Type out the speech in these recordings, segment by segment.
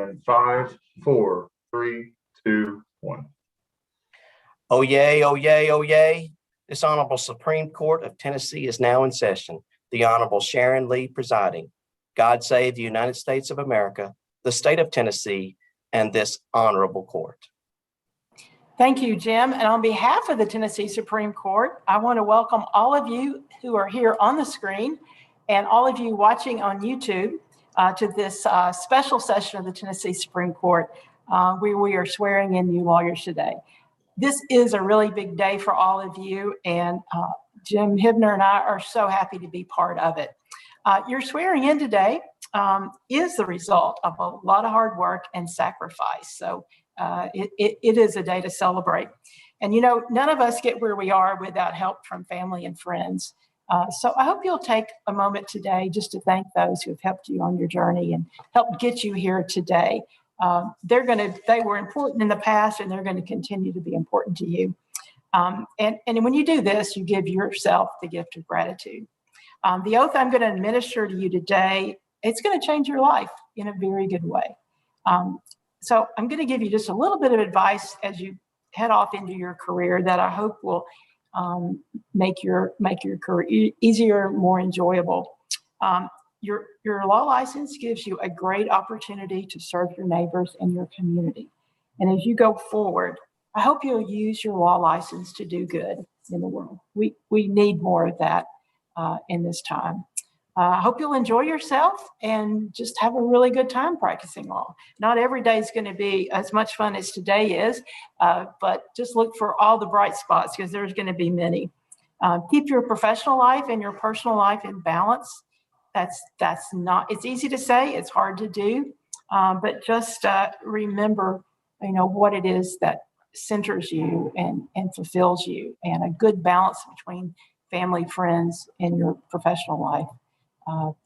in 5, 4, 3, 2, 1. Oh, yay, oh, yay, oh, yay. This Honorable Supreme Court of Tennessee is now in session. The Honorable Sharon Lee presiding. God save the United States of America, the state of Tennessee, and this honorable court. Thank you, Jim. And on behalf of the Tennessee Supreme Court, I want to welcome all of you who are here on the screen and all of you watching on YouTube to this special session of the Tennessee Supreme Court where we are swearing in new lawyers today. This is a really big day for all of you, and Jim Hibner and I are so happy to be part of it. Your swearing in today is the result of a lot of hard work and sacrifice. So it is a day to celebrate. And you know, none of us get where we are without help from family and friends. So I hope you'll take a moment today just to thank those who have helped you on your journey and helped get you here today. They were important in the past, and they're going to continue to be important to you. And when you do this, you give yourself the gift of gratitude. The oath I'm going to administer to you today, it's going to change your life in a very good way. So I'm going to give you just a little bit of advice as you head off into your career that I hope will make your career easier, more enjoyable. Your law license gives you a great opportunity to serve your neighbors and your community. And as you go forward, I hope you'll use your law license to do good in the world. We need more of that in this time. I hope you'll enjoy yourself and just have a really good time practicing law. Not every day is going to be as much fun as today is, but just look for all the bright spots because there's going to be many. Keep your professional life and your personal life in balance. That's not, it's easy to say, it's hard to do, but just remember, you know, what it is that centers you and fulfills you, and a good balance between family, friends, and your professional life.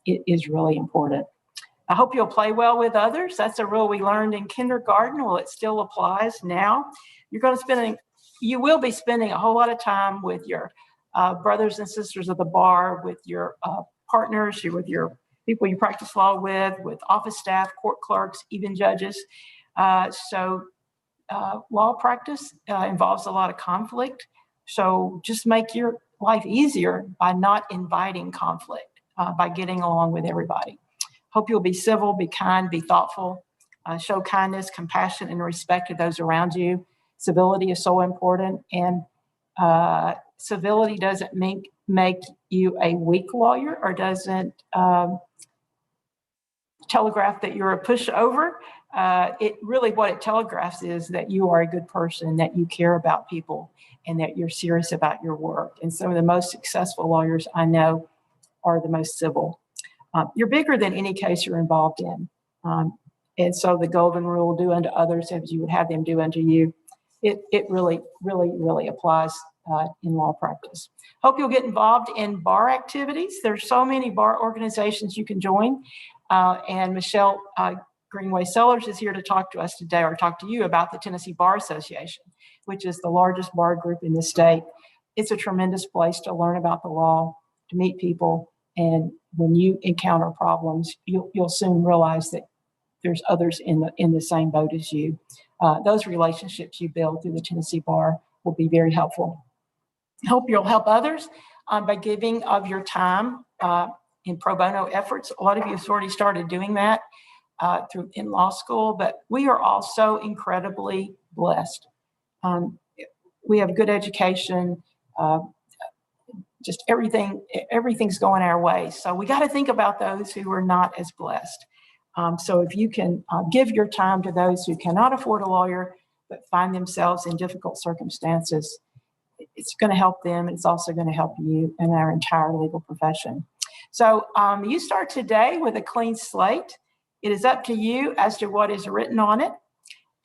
It is really important. I hope you'll play well with others. That's a rule we learned in kindergarten. Well, it still applies now. You will be spending a whole lot of time with your brothers and sisters of the bar, with your partners, with your people you practice law with office staff, court clerks, even judges. So law practice involves a lot of conflict. So just make your life easier by not inviting conflict. By getting along with everybody. Hope you'll be civil, be kind, be thoughtful, show kindness, compassion, and respect to those around you. Civility is so important, and civility doesn't make you a weak lawyer, or doesn't telegraph that you're a pushover. What it telegraphs is that you are a good person, that you care about people, and that you're serious about your work. And some of the most successful lawyers I know are the most civil. You're bigger than any case you're involved in. And so the golden rule, do unto others as you would have them do unto you, it really, really, really applies in law practice. Hope you'll get involved in bar activities. There's so many bar organizations you can join. And Michelle Greenway Sellers is here to talk to us today, or talk to you about the Tennessee Bar Association, which is the largest bar group in the state. It's a tremendous place to learn about the law, to meet people, and when you encounter problems, you'll soon realize that there's others in the same boat as you. Those relationships you build through the Tennessee Bar will be very helpful. I hope you'll help others by giving of your time in pro bono efforts. A lot of you have already started doing that in law school, but we are all so incredibly blessed. We have good education. Just everything's going our way. So we got to think about those who are not as blessed. So if you can give your time to those who cannot afford a lawyer, but find themselves in difficult circumstances, it's going to help them. And it's also going to help you and our entire legal profession. So you start today with a clean slate. It is up to you as to what is written on it.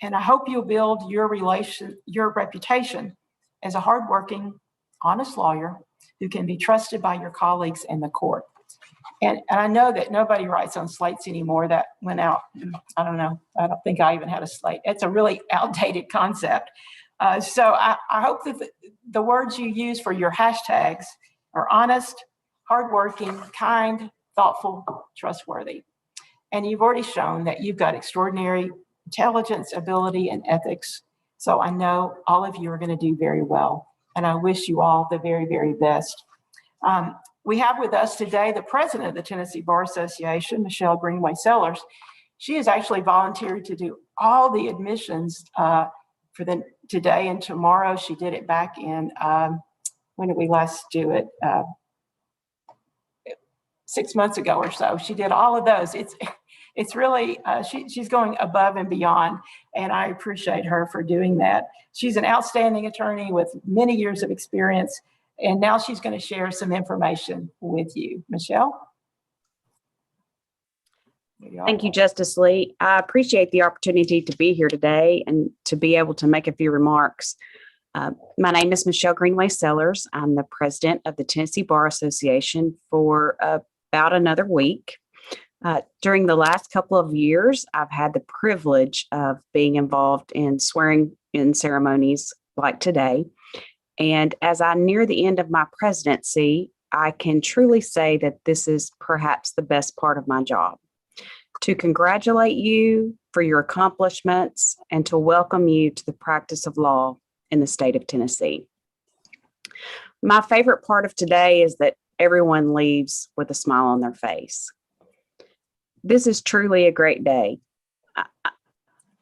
And I hope you'll build your reputation as a hardworking, honest lawyer who can be trusted by your colleagues in the court. And I know that nobody writes on slates anymore. That went out. I don't know. I don't think I even had a slate. It's a really outdated concept. So I hope that the words you use for your hashtags are honest, hardworking, kind, thoughtful, trustworthy. and you've already shown that you've got extraordinary intelligence, ability, and ethics. So I know all of you are going to do very well, and I wish you all the very, very best. We have with us today the president of the Tennessee Bar Association, Michelle Greenway Sellers. She has actually volunteered to do all the admissions for today and tomorrow. She did it back in, when did we last do it? 6 months ago or so. She did all of those. It's really, she's going above and beyond, and I appreciate her for doing that. She's an outstanding attorney with many years of experience, and now she's going to share some information with you. Michelle? Thank you, Justice Lee. I appreciate the opportunity to be here today and to be able to make a few remarks. My name is Michelle Greenway Sellers. I'm the president of the Tennessee Bar Association for about another week. During the last couple of years, I've had the privilege of being involved in swearing-in ceremonies like today. And as I near the end of my presidency, I can truly say that this is perhaps the best part of my job. To congratulate you for your accomplishments and to welcome you to the practice of law in the state of Tennessee. My favorite part of today is that everyone leaves with a smile on their face. This is truly a great day.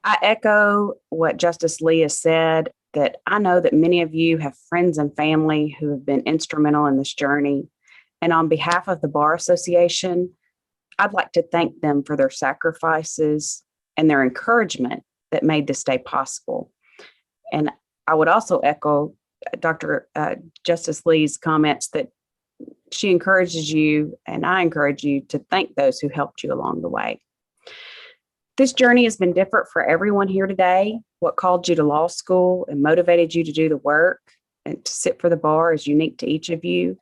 I echo what Justice Lee has said, that I know that many of you have friends and family who have been instrumental in this journey. And on behalf of the Bar Association, I'd like to thank them for their sacrifices and their encouragement that made this day possible. And I would also echo Dr. Justice Lee's comments that she encourages you, and I encourage you to thank those who helped you along the way. This journey has been different for everyone here today. What called you to law school and motivated you to do the work and to sit for the bar is unique to each of you.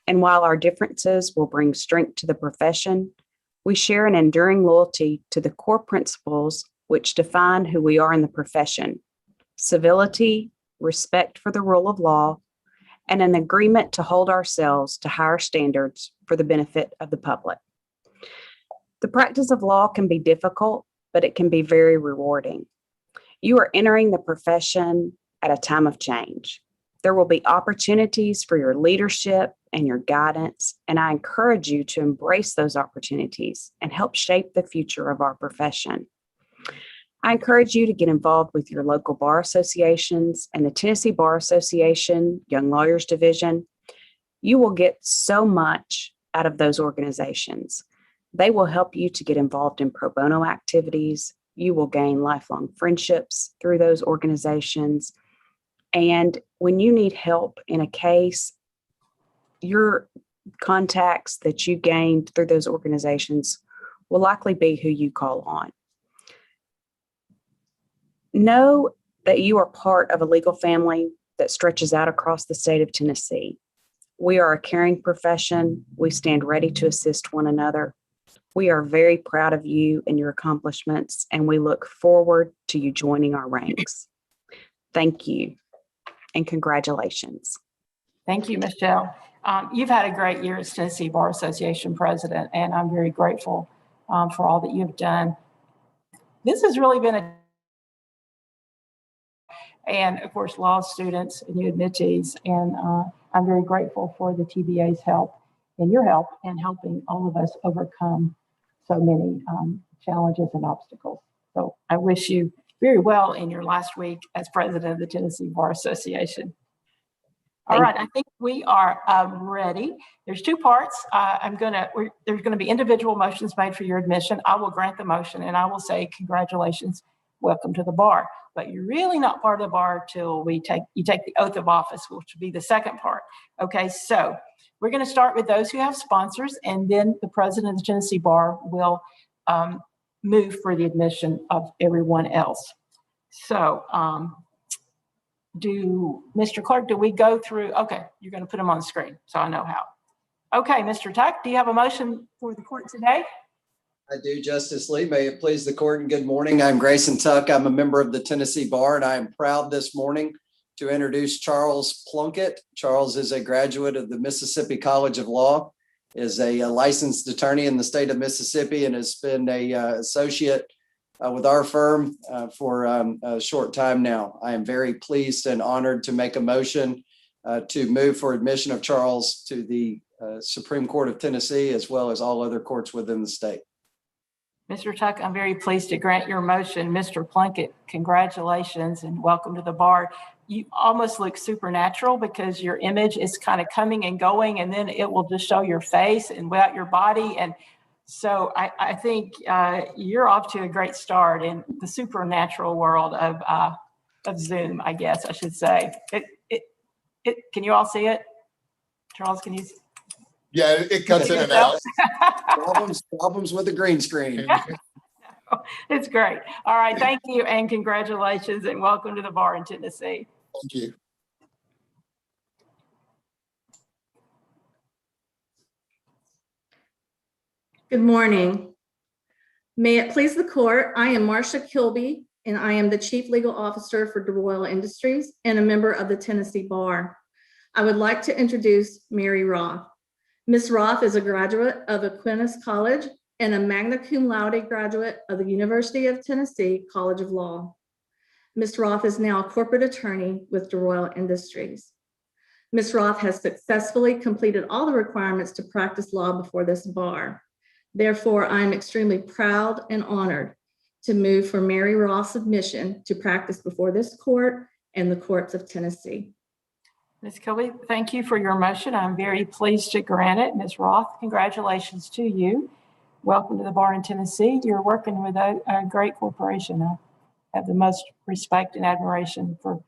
And while our differences will bring strength to the profession, we share an enduring loyalty to the core principles which define who we are in the profession: civility, respect for the rule of law, and an agreement to hold ourselves to higher standards for the benefit of the public. The practice of law can be difficult, but it can be very rewarding. You are entering the profession at a time of change. There will be opportunities for your leadership and your guidance, and I encourage you to embrace those opportunities and help shape the future of our profession. I encourage you to get involved with your local bar associations and the Tennessee Bar Association Young Lawyers Division. You will get so much out of those organizations. They will help you to get involved in pro bono activities. You will gain lifelong friendships through those organizations. And when you need help in a case, your contacts that you gained through those organizations will likely be who you call on. Know that you are part of a legal family that stretches out across the state of Tennessee. We are a caring profession. We stand ready to assist one another. We are very proud of you and your accomplishments, and we look forward to you joining our ranks. Thank you, and congratulations. Thank you, Michelle. You've had a great year as Tennessee Bar Association president, and I'm very grateful for all that you've done. This has really been and of course, law students and new admittees, and I'm very grateful for the TBA's help and your help in helping all of us overcome so many challenges and obstacles. So I wish you very well in your last week as president of the Tennessee Bar Association. All right, I think we are ready. There's two parts. There's going to be individual motions made for your admission. I will grant the motion and I will say, congratulations, welcome to the bar. But you're really not part of the bar till you take the oath of office, which will be the second part. Okay, so we're going to start with those who have sponsors, and then the president of the Tennessee Bar will move for the admission of everyone else. So Mr. Clerk, do we go through? Okay, you're going to put them on the screen so I know how. Okay, Mr. Tuck, do you have a motion for the court today? I do, Justice Lee. May it please the court, and good morning. I'm Grayson Tuck. I'm a member of the Tennessee Bar, and I am proud this morning to introduce Charles Plunkett. Charles is a graduate of the Mississippi College of Law. is a licensed attorney in the state of Mississippi and has been a associate with our firm for a short time now. I am very pleased and honored to make a motion to move for admission of Charles to the Supreme Court of Tennessee, as well as all other courts within the state. Mr. Tuck, I'm very pleased to grant your motion. Mr. Plunkett, congratulations and welcome to the bar. You almost look supernatural because your image is kind of coming and going, and then it will just show your face and without your body. And so I think you're off to a great start in the supernatural world of Zoom, I guess I should say. Can you all see it? Charles, can you? Yeah, it cuts in and out. Problems with the green screen. It's great. All right, thank you and congratulations and welcome to the bar in Tennessee. Thank you. Good morning. May it please the court, I am Marcia Kilby, and I am the Chief Legal Officer for DeRoyal Industries and a member of the Tennessee Bar. I would like to introduce Mary Roth. Ms. Roth is a graduate of Aquinas College and a magna cum laude graduate of the University of Tennessee College of Law. Ms. Roth is now a corporate attorney with DeRoyal Industries. Ms. Roth has successfully completed all the requirements to practice law before this bar. Therefore, I am extremely proud and honored to move for Mary Roth's admission to practice before this court and the courts of Tennessee. Ms. Kilby, thank you for your motion. I'm very pleased to grant it. Ms. Roth, congratulations to you. Welcome to the bar in Tennessee. You're working with a great corporation. I have the most respect and admiration for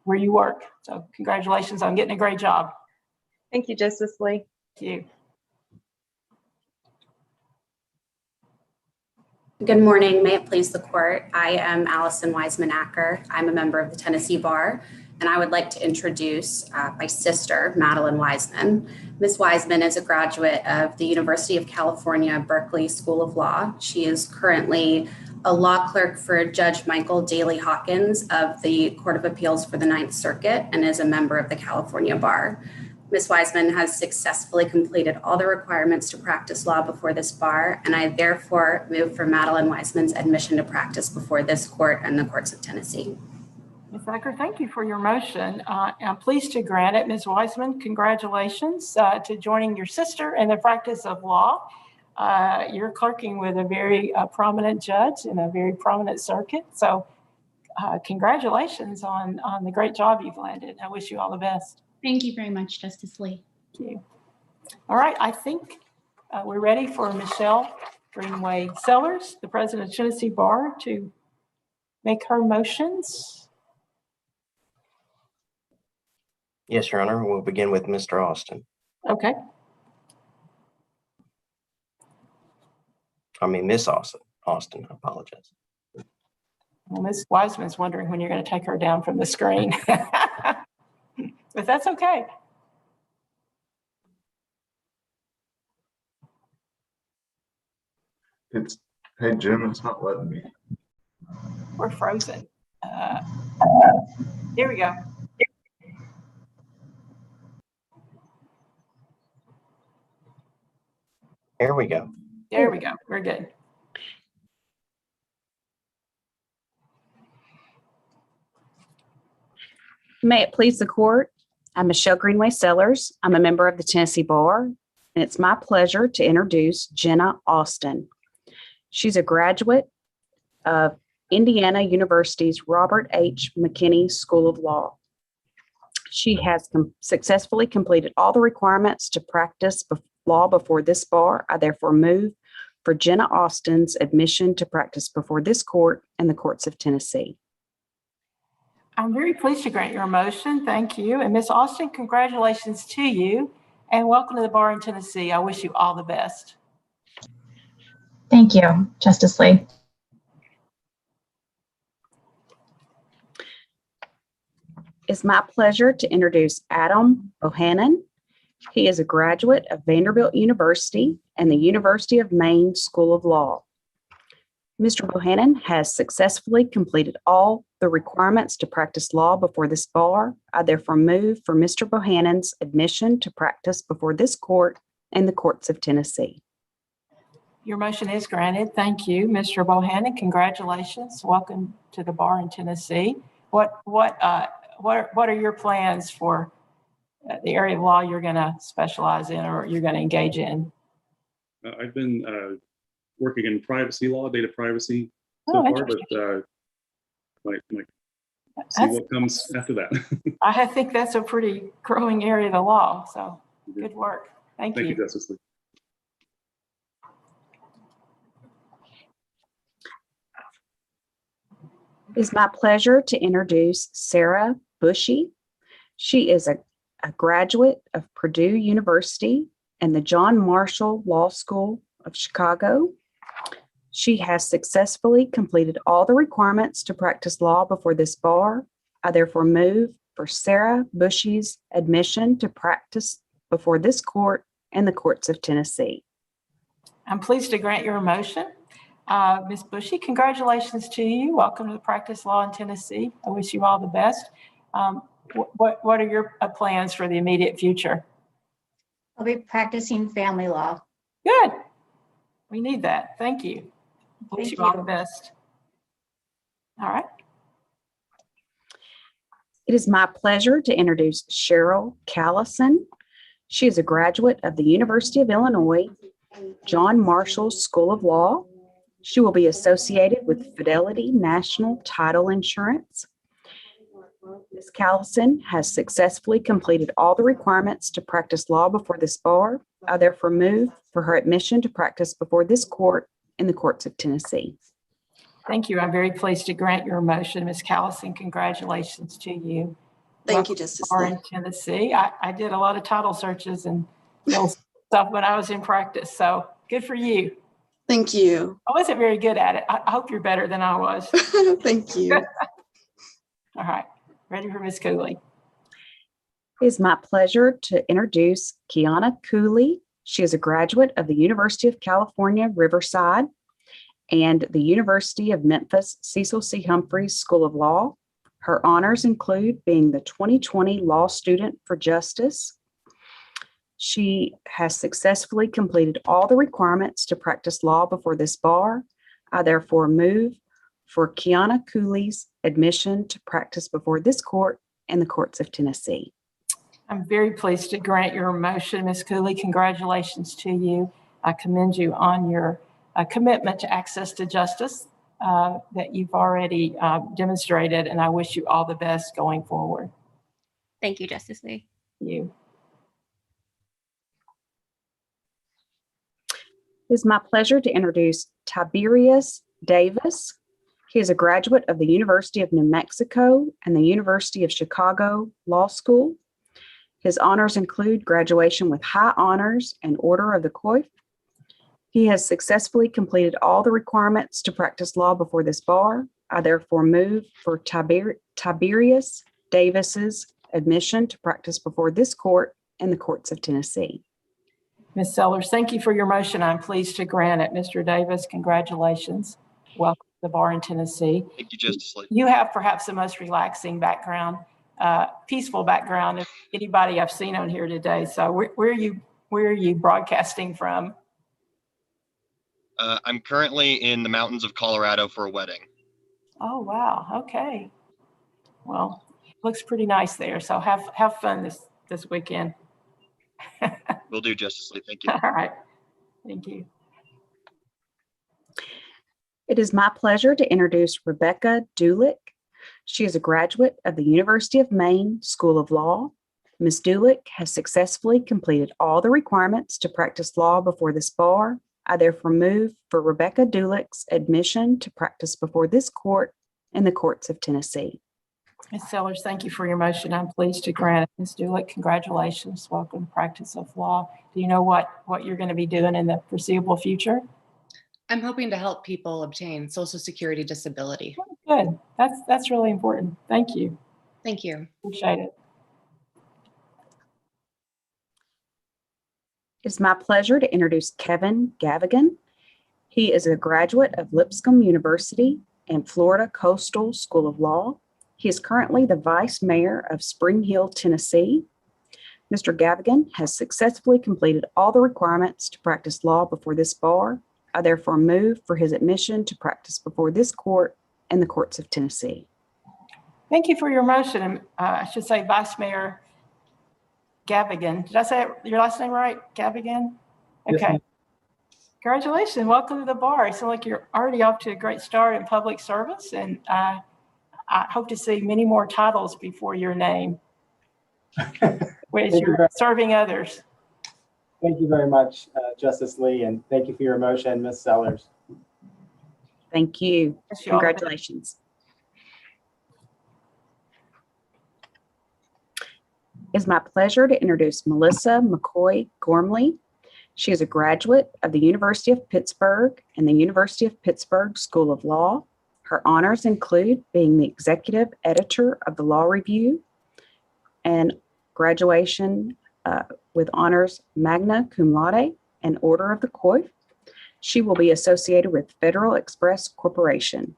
where you work. So congratulations on getting a great job. Thank you, Justice Lee. Thank you. Good morning. May it please the court. I am Allison Wiseman-Acker. I'm a member of the Tennessee Bar, and I would like to introduce my sister, Madeline Wiseman. Ms. Wiseman is a graduate of the University of California, Berkeley School of Law. She is currently a law clerk for Judge Michael Daley Hawkins of the Court of Appeals for the Ninth Circuit and is a member of the California Bar. Ms. Wiseman has successfully completed all the requirements to practice law before this bar, and I therefore move for Madeline Wiseman's admission to practice before this court and the courts of Tennessee. Ms. Acker, thank you for your motion. I'm pleased to grant it. Ms. Wiseman, congratulations to joining your sister in the practice of law. You're clerking with a very prominent judge in a very prominent circuit. So congratulations on the great job you've landed. I wish you all the best. Thank you very much, Justice Lee. Thank you. All right, I think we're ready for Michelle Greenway Sellers, the president of Tennessee Bar, to make her motions. Yes, Your Honor. We'll begin with Mr. Austin. Okay. I mean, Miss Austin. I apologize. Well, Ms. Wiseman's wondering when you're going to take her down from the screen. But that's okay. Hey, Jim, it's not letting me. We're frozen. Here we go. Here we go. There we go. We're good. May it please the court, I'm Michelle Greenway Sellers. I'm a member of the Tennessee Bar, and it's my pleasure to introduce Jenna Austin. She's a graduate of Indiana University's Robert H. McKinney School of Law. She has successfully completed all the requirements to practice law before this bar. I therefore move for Jenna Austin's admission to practice before this court and the courts of Tennessee. I'm very pleased to grant your motion. Thank you. And Ms. Austin, congratulations to you and welcome to the bar in Tennessee. I wish you all the best. Thank you, Justice Lee. It's my pleasure to introduce Adam Bohannon. He is a graduate of Vanderbilt University and the University of Maine School of Law. Mr. Bohannon has successfully completed all the requirements to practice law before this bar. I therefore move for Mr. Bohannon's admission to practice before this court and the courts of Tennessee. Your motion is granted. Thank you, Mr. Bohannon. Congratulations. Welcome to the bar in Tennessee. What are your plans for the area of law you're going to specialize in or you're going to engage in? I've been working in privacy law, data privacy so Oh, far, interesting. but see what comes after that. I think that's a pretty growing area of the law. So good work. Thank Thank you, you. Justice Lee. It is my pleasure to introduce Sarah Bushy. She is a graduate of Purdue University and the John Marshall Law School of Chicago. She has successfully completed all the requirements to practice law before this bar. I therefore move for Sarah Bushy's admission to practice before this court and the courts of Tennessee. I'm pleased to grant your motion. Ms. Bushy, congratulations to you. Welcome to the practice law in Tennessee. I wish you all the best. What are your plans for the immediate future? I'll be practicing family law. Good. We need that. Thank you. Wish Thank you all you. the best. All right. It is my pleasure to introduce Cheryl Callison. She is a graduate of the University of Illinois, John Marshall School of Law. She will be associated with Fidelity National Title Insurance. Ms. Callison has successfully completed all the requirements to practice law before this bar. I therefore move for her admission to practice before this court in the courts of Tennessee. Thank you. I'm very pleased to grant your motion. Ms. Callison, congratulations to you. Thank you, Justice Bar Lee. in Tennessee. I did a lot of title searches and stuff when I was in practice. So good for you. Thank you. I wasn't very good at it. I hope you're better than I was. Thank you. All right. Ready for Ms. Cooley. It is my pleasure to introduce Kiana Cooley. She is a graduate of the University of California, Riverside and the University of Memphis Cecil C. Humphreys School of Law. Her honors include being the 2020 Law Student for Justice. She has successfully completed all the requirements to practice law before this bar. I therefore move for Kiana Cooley's admission to practice before this court and the courts of Tennessee. I'm very pleased to grant your motion, Ms. Cooley. Congratulations to you. I commend you on your commitment to access to justice that you've already demonstrated, and I wish you all the best going forward. Thank you, Justice Lee. You. It is my pleasure to introduce Tiberius Davis. He is a graduate of the University of New Mexico and the University of Chicago Law School. His honors include graduation with high honors and Order of the Coif. He has successfully completed all the requirements to practice law before this bar. I therefore move for Tiberius Davis's admission to practice before this court and the courts of Tennessee. Ms. Sellers, thank you for your motion. I'm pleased to grant it. Mr. Davis, congratulations. Welcome to the bar in Tennessee. Thank you, Justice Lee. You have perhaps the most relaxing background, peaceful background of anybody I've seen on here today. So where are you broadcasting from? I'm currently in the mountains of Colorado for a wedding. Oh, wow. Okay. Well, looks pretty nice there. So have fun this weekend. Will do, Justice Lee. Thank you. All right. Thank you. It is my pleasure to introduce Rebecca Dulick. She is a graduate of the University of Maine School of Law. Ms. Dulick has successfully completed all the requirements to practice law before this bar. I therefore move for Rebecca Dulick's admission to practice before this court and the courts of Tennessee. Ms. Sellers, thank you for your motion. I'm pleased to grant it. Ms. Dulick, congratulations. Welcome to practice of law. Do you know what you're going to be doing in the foreseeable future? I'm hoping to help people obtain Social Security disability. Good. That's really important. Thank you. Thank you. Appreciate it. It's my pleasure to introduce Kevin Gavigan. He is a graduate of Lipscomb University and Florida Coastal School of Law. He is currently the Vice Mayor of Spring Hill, Tennessee. Mr. Gavigan has successfully completed all the requirements to practice law before this bar. I therefore move for his admission to practice before this court and the courts of Tennessee. Thank you for your motion. I should say Vice Mayor Gavigan. Did I say your last name right? Gavigan? Yes, Okay. ma'am. Congratulations. Welcome to the bar. It sounds like you're already off to a great start in public service, and I hope to see many more titles before your name as you're serving others. Thank you very much, Justice Lee, and thank you for your motion, Ms. Sellers. Thank you. Wish you all the best. Congratulations. It's my pleasure to introduce Melissa McCoy Gormley. She is a graduate of the University of Pittsburgh and the University of Pittsburgh School of Law. Her honors include being the executive editor of the Law Review and graduation with honors magna cum laude and Order of the Coif. She will be associated with Federal Express Corporation.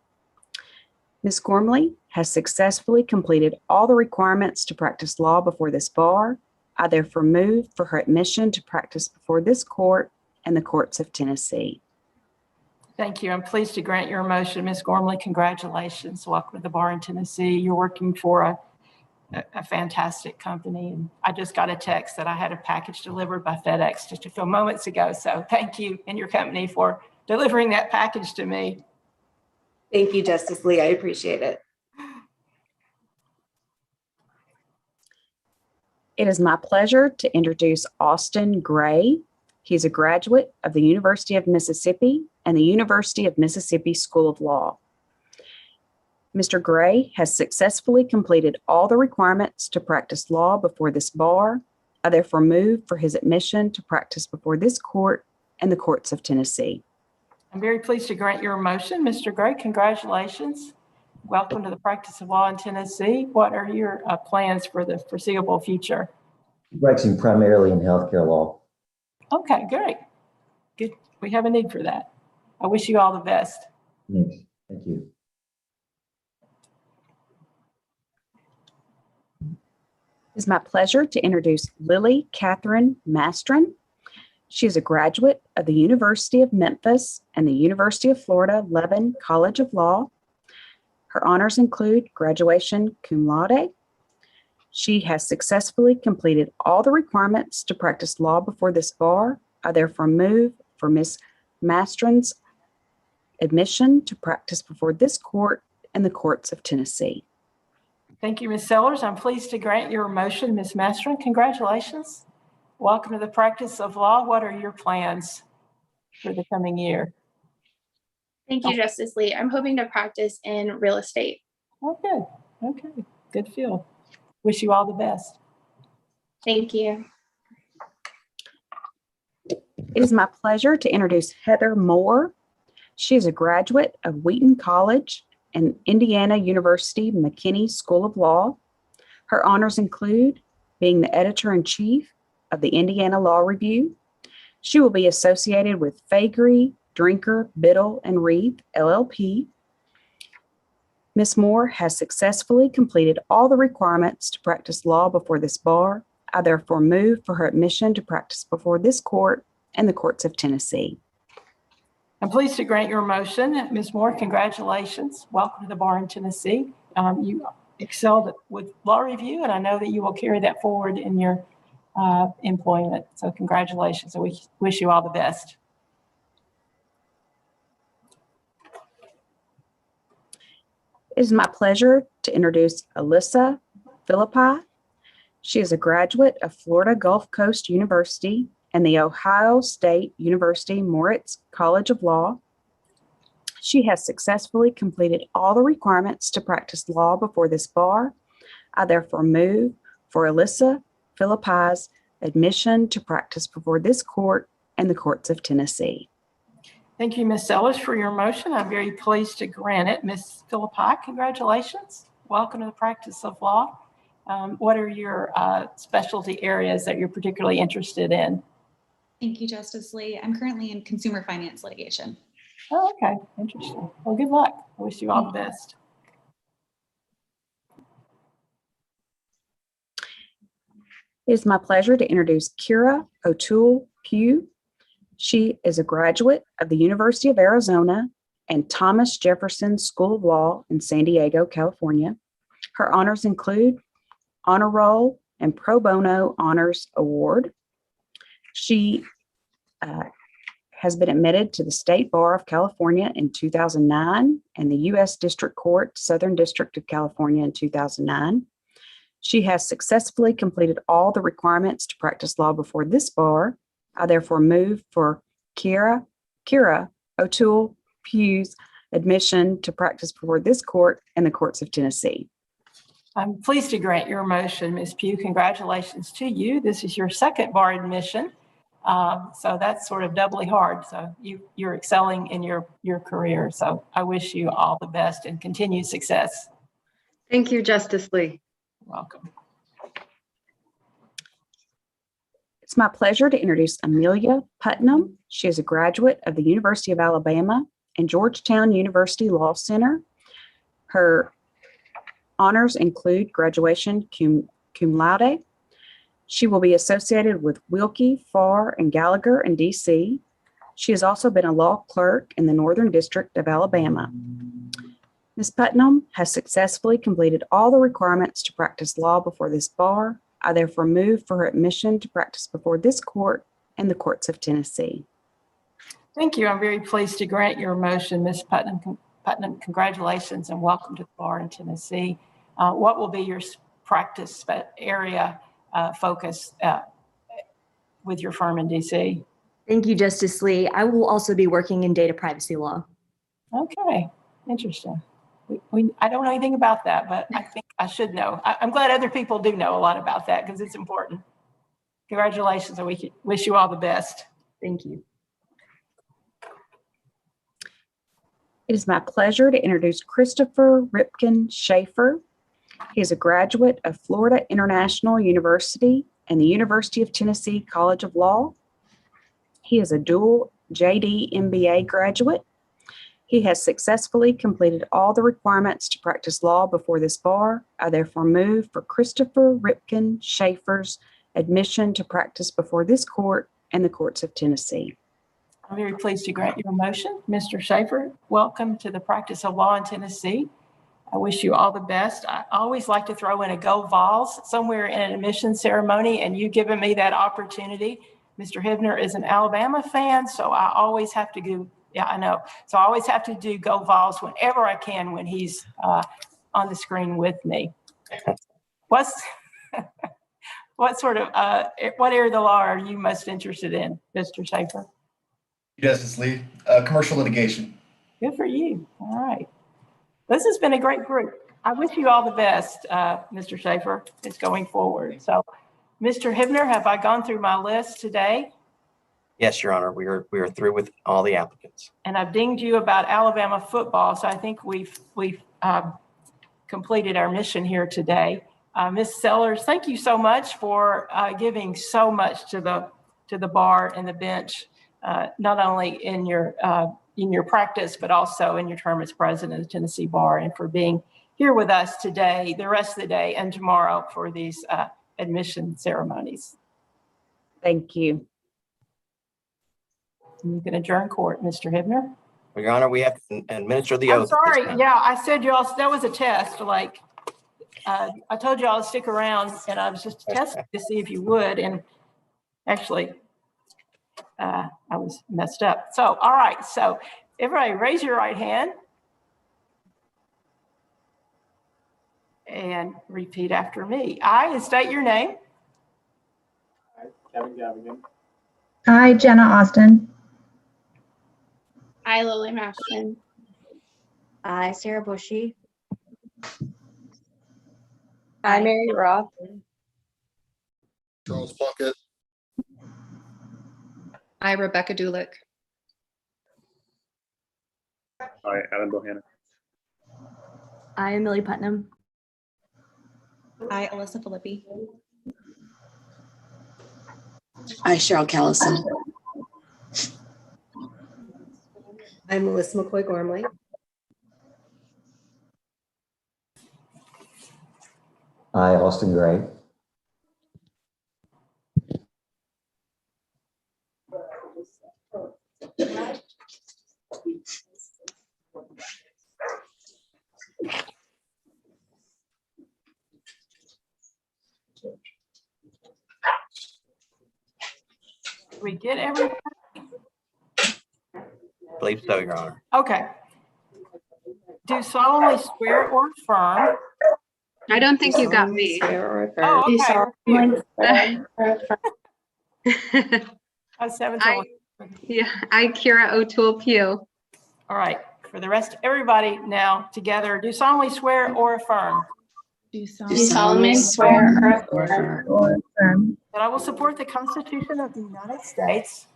Ms. Gormley has successfully completed all the requirements to practice law before this bar. I therefore move for her admission to practice before this court and the courts of Tennessee. Thank you. I'm pleased to grant your motion. Ms. Gormley, congratulations. Welcome to the bar in Tennessee. You're working for a fantastic company. And I just got a text that I had a package delivered by FedEx just a few moments ago. So thank you and your company for delivering that package to me. Thank you, Justice Lee. I appreciate it. It is my pleasure to introduce Austin Gray. He's a graduate of the University of Mississippi and the University of Mississippi School of Law. Mr. Gray has successfully completed all the requirements to practice law before this bar. I therefore move for his admission to practice before this court and the courts of Tennessee. I'm very pleased to grant your motion. Mr. Gray, congratulations. Welcome to the practice of law in Tennessee. What are your plans for the foreseeable future? Practicing primarily in healthcare law. Okay, great. Good. We have a need for that. I wish you all the best. Thanks. Thank you. It's my pleasure to introduce Lily Catherine Mastron. She is a graduate of the University of Memphis and the University of Florida Levin College of Law. Her honors include graduation cum laude. She has successfully completed all the requirements to practice law before this bar. I therefore move for Ms. Mastron's admission to practice before this court and the courts of Tennessee. Thank you, Ms. Sellers. I'm pleased to grant your motion. Ms. Mastron, congratulations. Welcome to the practice of law. What are your plans for the coming year? Thank you, Justice Lee. I'm hoping to practice in real estate. Oh, good. Okay, good field. Wish you all the best. Thank you. It is my pleasure to introduce Heather Moore. She is a graduate of Wheaton College and Indiana University McKinney School of Law. Her honors include being the editor-in-chief of the Indiana Law Review. She will be associated with Faegre, Drinker, Biddle, and Reith, LLP. Ms. Moore has successfully completed all the requirements to practice law before this bar. I therefore move for her admission to practice before this court and the courts of Tennessee. I'm pleased to grant your motion. Ms. Moore, congratulations. Welcome to the bar in Tennessee. You excelled with law review, and I know that you will carry that forward in your employment. So congratulations. We wish you all the best. It is my pleasure to introduce Alyssa Philippi. She is a graduate of Florida Gulf Coast University and the Ohio State University Moritz College of Law. She has successfully completed all the requirements to practice law before this bar. I therefore move for Alyssa Philippi's admission to practice before this court and the courts of Tennessee. Thank you, Ms. Sellers, for your motion. I'm very pleased to grant it. Ms. Philippi, congratulations. Welcome to the practice of law. What are your specialty areas that you're particularly interested in? Thank you, Justice Lee. I'm currently in consumer finance litigation. Oh, okay. Interesting. Well, good luck. I wish you all the best. It is my pleasure to introduce Kira O'Toole Pugh. She is a graduate of the University of Arizona and Thomas Jefferson School of Law in San Diego, California. Her honors include Honor Roll and Pro Bono Honors Award. She has been admitted to the State Bar of California in 2009 and the U.S. District Court, Southern District of California in 2009. She has successfully completed all the requirements to practice law before this bar. I therefore move for Kira O'Toole Pugh's admission to practice before this court and the courts of Tennessee. I'm pleased to grant your motion, Ms. Pugh. Congratulations to you. This is your second bar admission. So that's sort of doubly hard. So you're excelling in your career. So I wish you all the best and continued success. Thank you, Justice Lee. Welcome. It's my pleasure to introduce Amelia Putnam. She is a graduate of the University of Alabama and Georgetown University Law Center. Her honors include graduation cum laude. She will be associated with Wilkie, Farr, and Gallagher in DC. She has also been a law clerk in the Northern District of Alabama. Ms. Putnam has successfully completed all the requirements to practice law before this bar. I therefore move for her admission to practice before this court and the courts of Tennessee. Thank you. I'm very pleased to grant your motion, Ms. Putnam. Putnam, congratulations and welcome to the bar in Tennessee. What will be your practice area focus with your firm in DC? Thank you, Justice Lee. I will also be working in data privacy law. Okay, interesting. I don't know anything about that, but I think I should know. I'm glad other people do know a lot about that because it's important. Congratulations, and we wish you all the best. Thank you. It is my pleasure to introduce Christopher Ripken Schaefer. He is a graduate of Florida International University and the University of Tennessee College of Law. He is a dual JD MBA graduate. He has successfully completed all the requirements to practice law before this bar. I therefore move for Christopher Ripken Schaefer's admission to practice before this court and the courts of Tennessee. I'm very pleased to grant your motion. Mr. Schaefer, welcome to the practice of law in Tennessee. I wish you all the best. I always like to throw in a Go Vols somewhere in an admission ceremony, and you've given me that opportunity. Mr. Hibner is an Alabama fan, so I always have to do, yeah, I know. So I always have to do Go Vols whenever I can when he's on the screen with me. What area of the law are you most interested in, Mr. Schaefer? Justice Lee, commercial litigation. Good for you. All right. This has been a great group. I wish you all the best, Mr. Schaefer. It's going forward. So, Mr. Hibner, have I gone through my list today? Yes, Your Honor. We are through with all the applicants. And I've dinged you about Alabama football, so I think we've completed our mission here today. Ms. Sellers, thank you so much for giving so much to the bar and the bench, not only in your practice, but also in your term as president of the Tennessee Bar, and for being here with us today, the rest of the day, and tomorrow for these admission ceremonies. Thank you. You can adjourn court, Mr. Hibner. Well, Your Honor, we have to administer the I'm oath. sorry. Yeah, I said y'all, that was a test. Like, I told you I'll stick around, and I was just testing to see if you would. And actually, I was messed up. So, all right. So, everybody, raise your right hand and repeat after me. I, and state your name. Kevin Gavigan. I, Jenna Austin. I, Lily Mashman. I, Sarah Bushy. I, Mary Roth. Charles Plunkett. I, Rebecca Dulick. Hi, Adam Bohanna. I, Emily Putnam. I, Alyssa Filippi. I, Cheryl Callison. I'm Melissa McCoy Gormley. I, Austin Gray. we get everyone? Believe so, Your Honor. Okay. Do solemnly swear or affirm. I don't think you got me. Oh, Do okay. solemnly swear or affirm. I was 7 I, yeah, I, Kira O'Toole Pugh. All right. For the rest, everybody now together, do solemnly swear or affirm Do solemnly swear or affirm that I will support the Constitution of the United States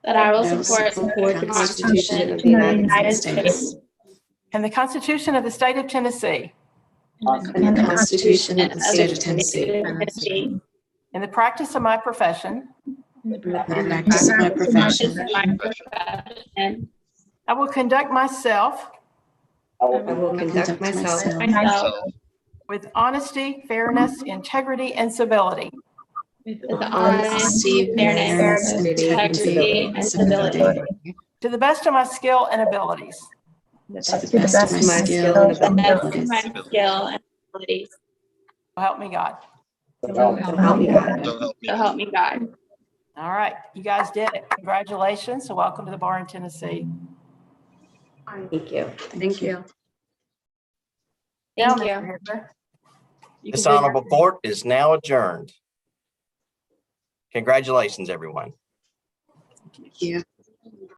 that I will I will support support the Constitution of the United States and the Constitution of the State of Tennessee and the Constitution of the State of Tennessee in the practice of my profession. and the practice of my profession. and I will conduct myself I will conduct myself myself with honesty, fairness, integrity, and civility. with honesty, fairness, integrity, and civility. To the best of my skill and abilities. To the best of my skill and To the best of abilities. my skill and abilities. So help me God. So help me God. So help me. So help me God. All right, you guys did it. Congratulations. So welcome to the bar in Tennessee. Thank you. Thank you. Now, Thank Mr. you. Hitler, you This can do your- honorable court is now adjourned. Congratulations, everyone. Thank you.